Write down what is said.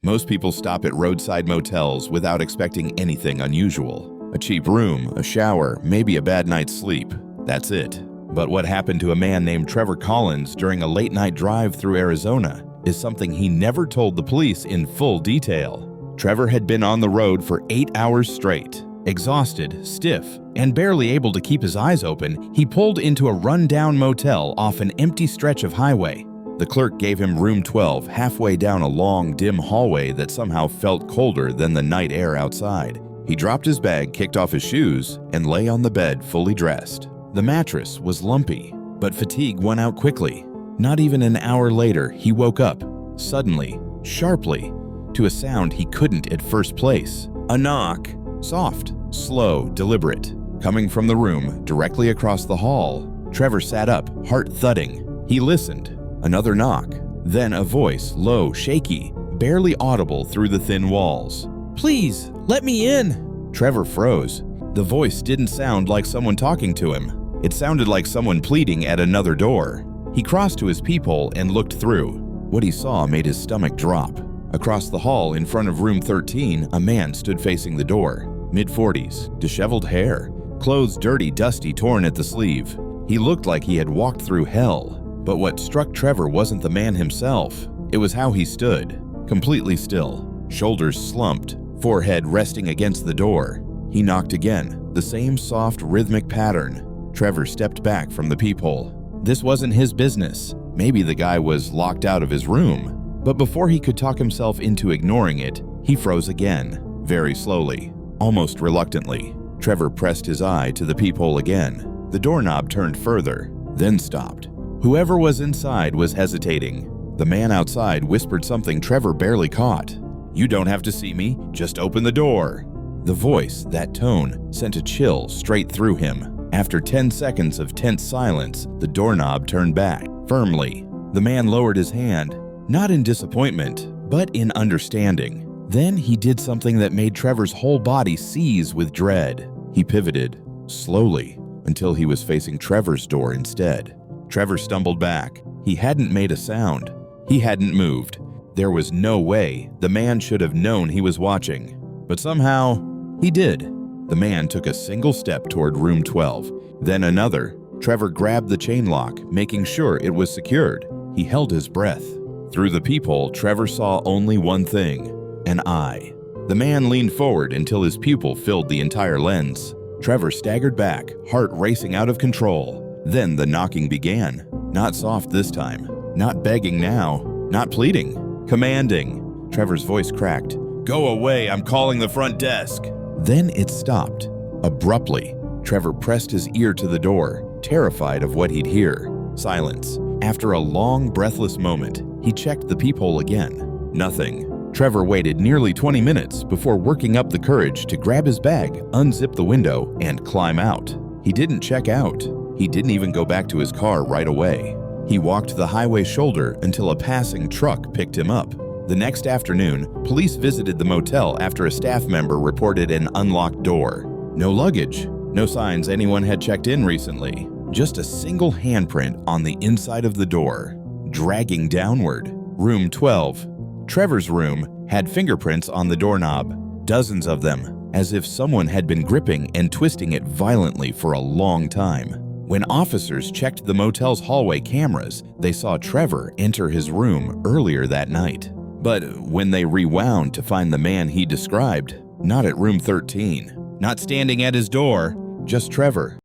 Most people stop at roadside motels without expecting anything unusual. A cheap room, a shower, maybe a bad night's sleep. That's it. But what happened to a man named Trevor Collins during a late-night drive through Arizona is something he never told the police in full detail. Trevor had been on the road for 8 hours straight. Exhausted, stiff, and barely able to keep his eyes open, he pulled into a run-down motel off an empty stretch of highway. The clerk gave him room 12 halfway down a long, dim hallway that somehow felt colder than the night air outside. He dropped his bag, kicked off his shoes, and lay on the bed fully dressed. The mattress was lumpy, but fatigue went out quickly. Not even an hour later, he woke up, suddenly, sharply, to a sound he couldn't at first place. A knock. Soft, slow, deliberate. Coming from the room directly across the hall. Trevor sat up, heart thudding. He listened. Another knock. Then a voice, low, shaky, barely audible through the thin walls. "Please, let me in!" Trevor froze. The voice didn't sound like someone talking to him. It sounded like someone pleading at another door. He crossed to his peephole and looked through. What he saw made his stomach drop. Across the hall in front of room 13, a man stood facing the door. Mid-40s, disheveled hair, clothes dirty, dusty, torn at the sleeve. He looked like he had walked through hell. But what struck Trevor wasn't the man himself. It was how he stood, completely still, shoulders slumped, forehead resting against the door. He knocked again, the same soft, rhythmic pattern. Trevor stepped back from the peephole. This wasn't his business. Maybe the guy was locked out of his room. But before he could talk himself into ignoring it, he froze again, very slowly, almost reluctantly. Trevor pressed his eye to the peephole again. The doorknob turned further, then stopped. Whoever was inside was hesitating. The man outside whispered something Trevor barely caught. "You don't have to see me, just open the door." The voice, that tone, sent a chill straight through him. After 10 seconds of tense silence, the doorknob turned back, firmly. The man lowered his hand, not in disappointment, but in understanding. Then he did something that made Trevor's whole body seize with dread. He pivoted, slowly, until he was facing Trevor's door instead. Trevor stumbled back. He hadn't made a sound. He hadn't moved. There was no way the man should have known he was watching. But somehow, he did. The man took a single step toward room 12, then another. Trevor grabbed the chain lock, making sure it was secured. He held his breath. Through the peephole, Trevor saw only one thing, an eye. The man leaned forward until his pupil filled the entire lens. Trevor staggered back, heart racing out of control. Then the knocking began. Not soft this time. Not begging now. Not pleading. Commanding. Trevor's voice cracked. "Go away, I'm calling the front desk." Then it stopped. Abruptly, Trevor pressed his ear to the door, terrified of what he'd hear. Silence. After a long, breathless moment, he checked the peephole again. Nothing. Trevor waited nearly 20 minutes before working up the courage to grab his bag, unzip the window, and climb out. He didn't check out. He didn't even go back to his car right away. He walked the highway shoulder until a passing truck picked him up. The next afternoon, police visited the motel after a staff member reported an unlocked door. No luggage, no signs anyone had checked in recently. Just a single handprint on the inside of the door, dragging downward. Room 12. Trevor's room had fingerprints on the doorknob, dozens of them, as if someone had been gripping and twisting it violently for a long time. When officers checked the motel's hallway cameras, they saw Trevor enter his room earlier that night. But when they rewound to find the man he described, not at room 13, not standing at his door, just Trevor,